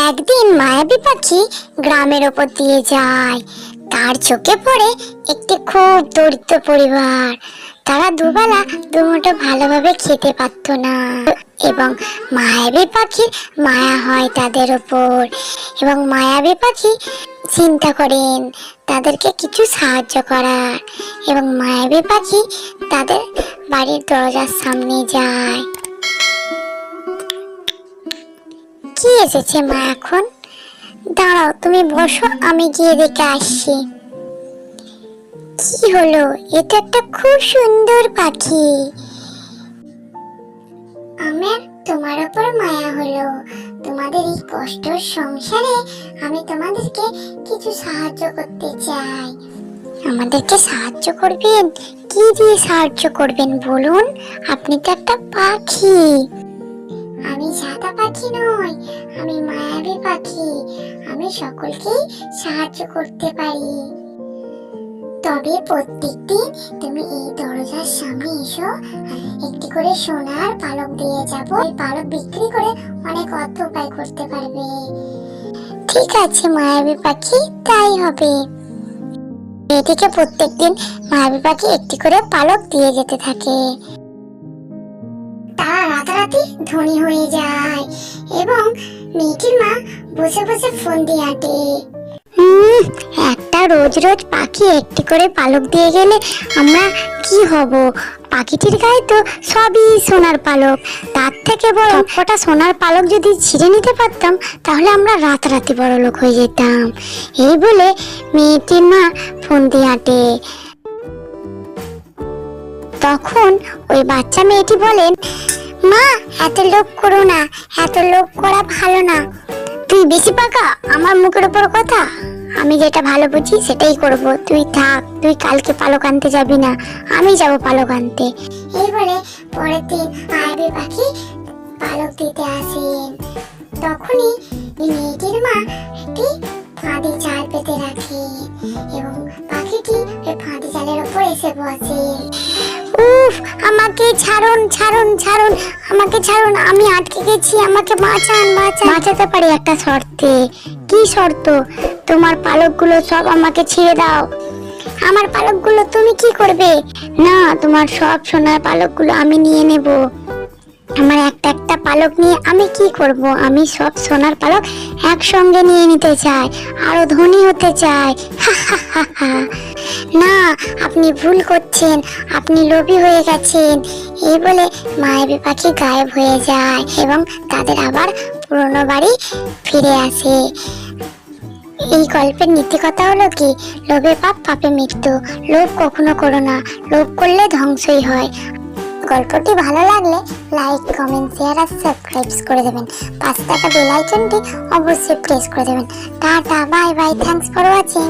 একদিন মায়াবী পাখি গ্রামের ওপর দিয়ে যায়। তার চোখে পড়ে একটি খুব দরিদ্র পরিবার। তারা দুবেলা দুমুঠো ভালোভাবে খেতে পারত না এবং মায়াবী পাখির মায়া হয় তাদের ওপর। এবং মায়াবী পাখি চিন্তা করেন তাদেরকে কিছু সাহায্য করার, এবং মায়াবী পাখি তাদের বাড়ির দরজার সামনে যায়। কি এসেছে মা? এখন দাঁড়াও, তুমি বসো, আমি গিয়ে দেখে আসছি। কি হলো? এটা একটা খুব সুন্দর পাখি। আমার তোমার উপর মায়া হলো। তোমাদের এই কষ্টের সংসারে আমি তোমাদেরকে কিছু সাহায্য করতে চাই। আমাদেরকে সাহায্য করবেন? কি দিয়ে সাহায্য করবেন বলুন? আপনি তো একটা পাখি। আমি সাদা পাখি নই, আমি মায়াবী পাখি। আমি সকলকেই সাহায্য করতে পারি। তবে প্রত্যেকদিন তুমি এই দরজার সামনে এসো, একটি করে সোনার পালক দিয়ে যাব। এই পালক বিক্রি করে অনেক অর্থ উপায় করতে পারবে। ঠিক আছে মায়াবী পাখি, তাই হবে। এদিকে প্রত্যেকদিন মায়াবী পাখি একটি করে পালক দিয়ে যেতে থাকে। তারা রাতারাতি ধনী হয়ে যায় এবং মেয়েটির মা বসে বসে ফোন দিয়ে আটে। একটা রোজ রোজ পাখি একটি করে পালক দিয়ে গেলে আমরা কি হব? পাখিটির গায়ে তো সবই সোনার পালক। তার থেকে বড় কটা সোনার পালক যদি ছিঁড়ে নিতে পারতাম তাহলে আমরা রাতারাতি বড় লোক হয়ে যেতাম। এই বলে মেয়েটির মা ফোন দিয়ে আটে। তখন ওই বাচ্চা মেয়েটি বলেন, মা এত লোভ করো না, এত লোভ করা ভালো না। তুই বেশি পাকা, আমার মুখের উপর কথা। আমি যেটা ভালো বুঝি সেটাই করব। তুই থাক, তুই কালকে পালক আনতে যাবি না, আমি যাব পালক আনতে। এই বলে পরের দিন মায়াবী পাখি পালক দিতে আসেন। তখনই মেয়েটির মা একটি ফাঁদে জাল পেতে রাখে এবং পাখিটি ওই ফাঁদে জালের উপর এসে বসে। উফ, আমাকে ছাড়ুন, ছাড়ুন, ছাড়ুন, আমাকে ছাড়ুন, আমি আটকে গেছি, আমাকে বাঁচান, বাঁচান। বাঁচাতে পারি একটা শর্তে। কি শর্ত? তোমার পালকগুলো সব আমাকে ছেড়ে দাও। আমার পালকগুলো তুমি কি করবে? না, তোমার সব সোনার পালকগুলো আমি নিয়ে নেব। আমার একটা একটা পালক নিয়ে আমি কি করব? আমি সব সোনার পালক একসঙ্গে নিয়ে নিতে চাই, আরো ধনী হতে চাই। না, আপনি ভুল করছেন, আপনি লোভী হয়ে গেছেন। এই বলে মায়াবী পাখি গায়েব হয়ে যায় এবং তাদের আবার পুরনো বাড়ি ফিরে আসে। এই গল্পের নীতি কথা হলো কি? লোভে পাপ, পাপে মৃত্যু। লোভ কখনো করো না, লোভ করলে ধ্বংসই হয়। গল্পটি ভালো লাগলে লাইক, কমেন্ট, শেয়ার আর সাবস্ক্রাইব করে দেবেন। পাশে থাকা বেল আইকনটি অবশ্যই প্রেস করে দেবেন। Tata, bye bye, thanks for watching.